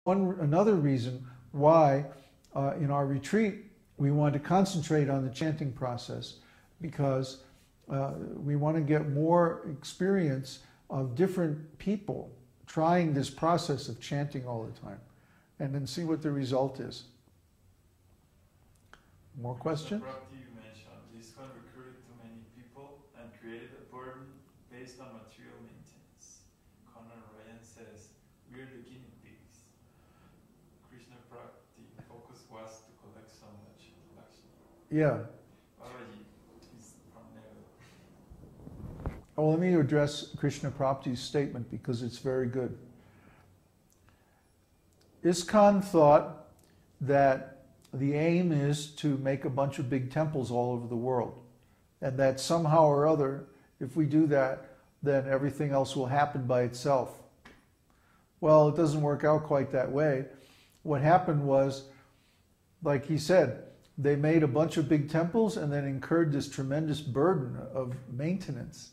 Another reason why in our retreat we want to concentrate on the chanting process, because we want to get more experience of different people trying this process of chanting all the time, and then see what the result is. More questions? You mentioned this one recruited too many people and created a burden based on material maintenance. Conan Ryan says, "We're the guinea pigs." Krishna Bhakti focus was to collect so much collection. Yeah. Well, let me address Krishna Prapti's statement because it's very good. ISKCON thought that the aim is to make a bunch of big temples all over the world, and that somehow or other, if we do that, then everything else will happen by itself. Well, it doesn't work out quite that way. What happened was, like he said, they made a bunch of big temples and then incurred this tremendous burden of maintenance.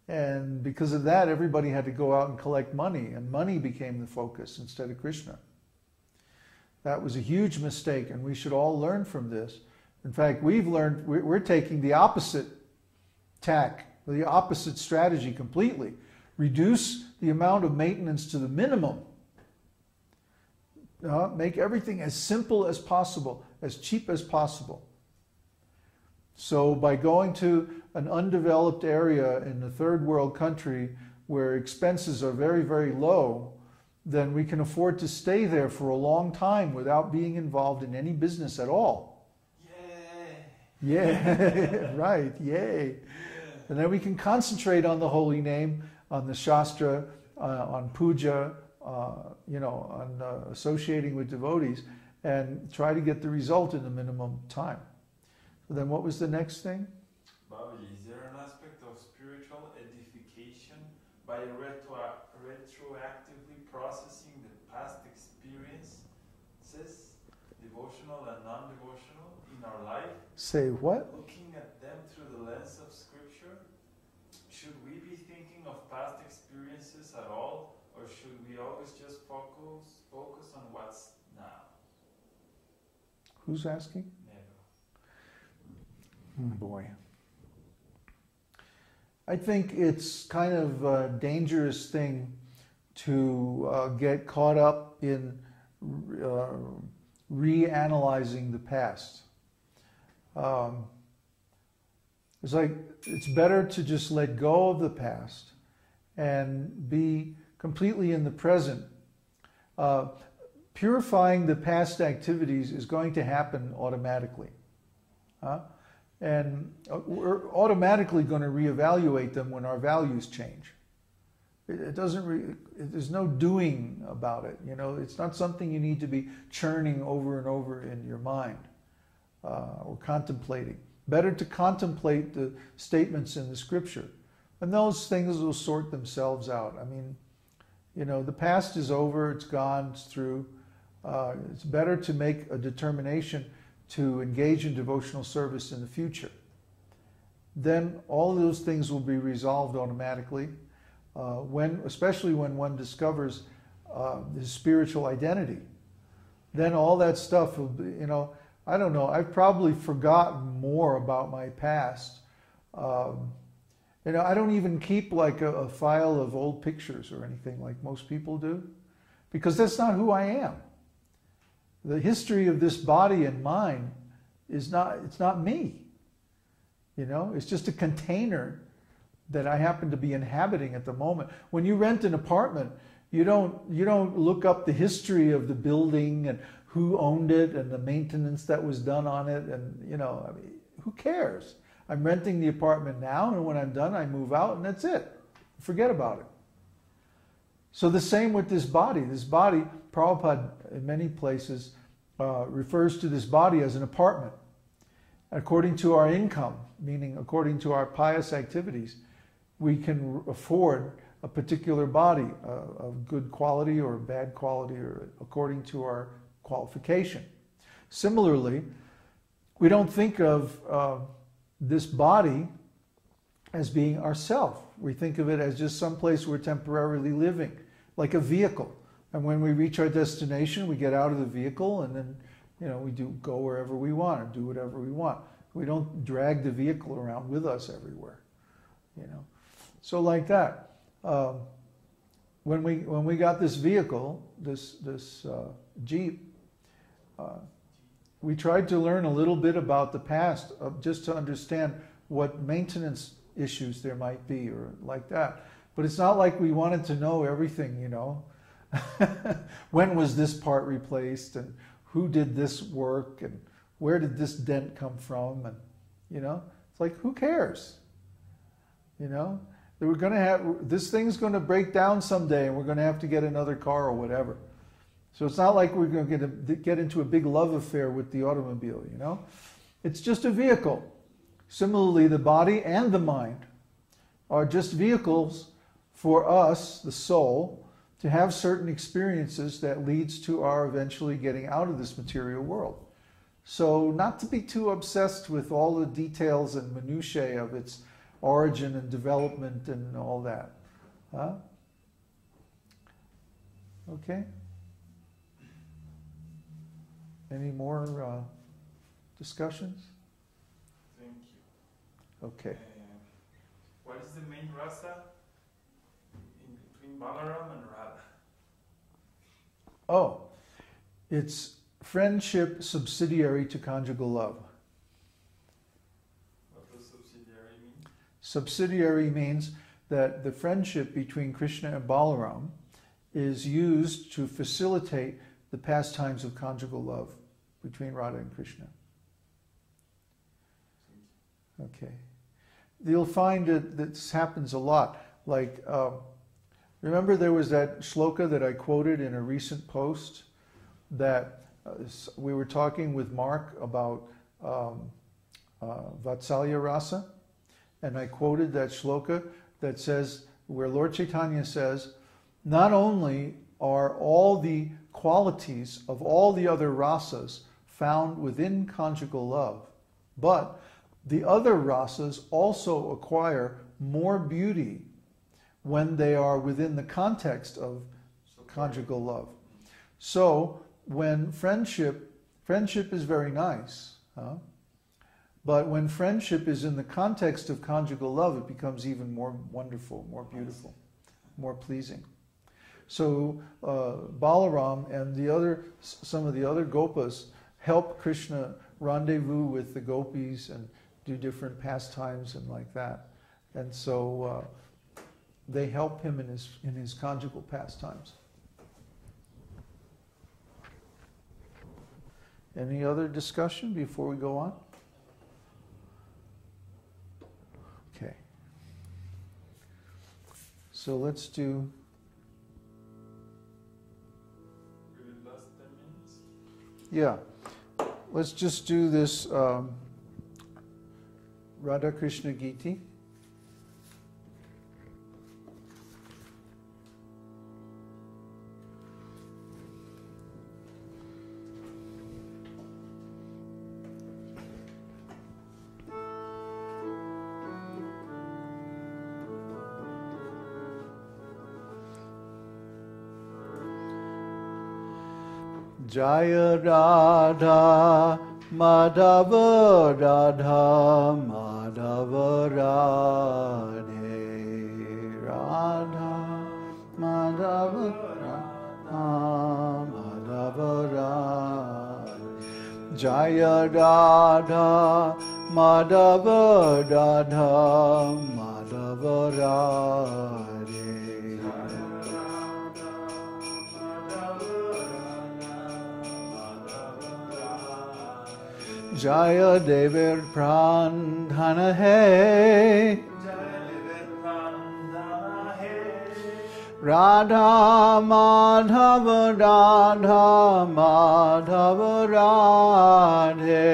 And because of that, everybody had to go out and collect money, and money became the focus instead of Krishna. That was a huge mistake, and we should all learn from this. In fact, we're taking the opposite tack, the opposite strategy completely. Reduce the amount of maintenance to the minimum. Make everything as simple as possible, as cheap as possible. So by going to an undeveloped area in a third world country where expenses are very, very low, then we can afford to stay there for a long time without being involved in any business at all. Yay! Yeah, right, yay. Yeah. And then we can concentrate on the holy name, on the Shastra, on puja, on associating with devotees, and try to get the result in the minimum time. So then what was the next thing? Babaji, is there an aspect of spiritual edification by retroactively processing the past experiences, devotional and non-devotional, in our life? Say what? Looking at them through the lens of scripture? Should we be thinking of past experiences at all, or should we always just focus on what's now? Who's asking? Boy. I think it's kind of a dangerous thing to get caught up in reanalyzing the past. It's better to just let go of the past and be completely in the present. Purifying the past activities is going to happen automatically. And we're automatically going to reevaluate them when our values change. There's no doing about it. It's not something you need to be churning over and over in your mind or contemplating. Better to contemplate the statements in the scripture, and those things will sort themselves out. I mean, the past is over, it's gone, it's through. It's better to make a determination to engage in devotional service in the future. Then all those things will be resolved automatically, especially when one discovers his spiritual identity. Then all that stuff will be, I don't know, I've probably forgotten more about my past. I don't even keep like a file of old pictures or anything like most people do, because that's not who I am. The history of this body and mind it's not me. It's just a container that I happen to be inhabiting at the moment. When you rent an apartment, you don't look up the history of the building and who owned it and the maintenance that was done on it, and who cares? I'm renting the apartment now, and when I'm done, I move out, and that's it. Forget about it. So the same with this body. This body, Prabhupada in many places refers to this body as an apartment. According to our income, meaning according to our pious activities, we can afford a particular body of good quality or bad quality, or according to our qualification. Similarly, we don't think of this body as being ourself. We think of it as just some place we're temporarily living, like a vehicle. And when we reach our destination, we get out of the vehicle, and then, we go wherever we want or do whatever we want. We don't drag the vehicle around with us everywhere, So like that, when we got this vehicle, this Jeep, we tried to learn a little bit about the past, just to understand what maintenance issues there might be or like that. But it's not like we wanted to know everything, When was this part replaced, and who did this work, and where did this dent come from, and it's like, who cares? That we're going to have, this thing's going to break down someday, and we're going to have to get another car or whatever. So it's not like we're going to get into a big love affair with the automobile, It's just a vehicle. Similarly, the body and the mind are just vehicles for us, the soul, to have certain experiences that leads to our eventually getting out of this material world. So not to be too obsessed with all the details and minutiae of its origin and development and all that. Huh? Okay? Any more discussions? Thank you. Okay. What is the main rasa in between Balaram and Radha? Oh, it's friendship subsidiary to conjugal love. What does subsidiary mean? Subsidiary means that the friendship between Krishna and Balaram is used to facilitate the pastimes of conjugal love between Radha and Krishna. Okay. You'll find that this happens a lot. Like, remember there was that shloka that I quoted in a recent post that we were talking with Mark about Vatsalya Rasa, and I quoted that shloka that says, where Lord Chaitanya says, not only are all the qualities of all the other rasas found within conjugal love, but the other rasas also acquire more beauty when they are within the context of conjugal love. So when friendship is very nice, but when friendship is in the context of conjugal love, it becomes even more wonderful, more beautiful, more pleasing. So Balaram and some of the other gopas help Krishna rendezvous with the gopis and do different pastimes and like that. And so they help him in his conjugal pastimes. Any other discussion before we go on? Okay. So let's do... The last 10 minutes? Yeah. Let's just do this Radha Krishna Giti. Jaya Radha Madhava Radha Madhava Radhe Radha Madhava Radha Madhava Radhe Jaya Radha Madhava Radha Madhava Radhe Jaya Devir Pran Dhana Hai Radha Madhava Radha Madhava Radhe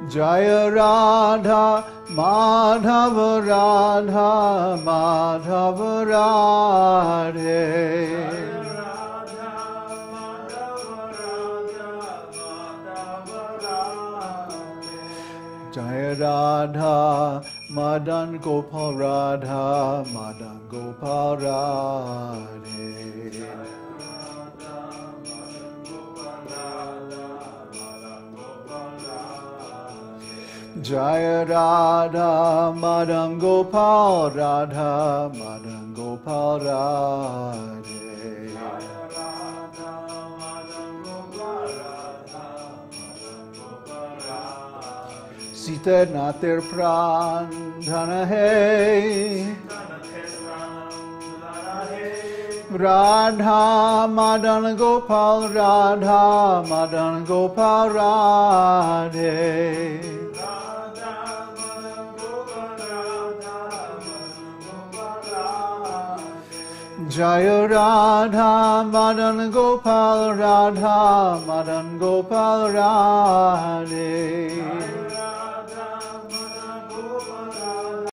Jaya Radha Madhava Radha Madhava Radhe Jaya Radha Madan Gopal Radha, Madan Gopal Radhe. Jaya Radha, Madan Gopal Radha, Madan Gopal Radhe. Sita Nathir Pran Dhana Hai, Radha Madan Gopal Radha Madan Gopal Radhe. Jaya Radha Madan Gopal Radha Madan Gopal Radhe.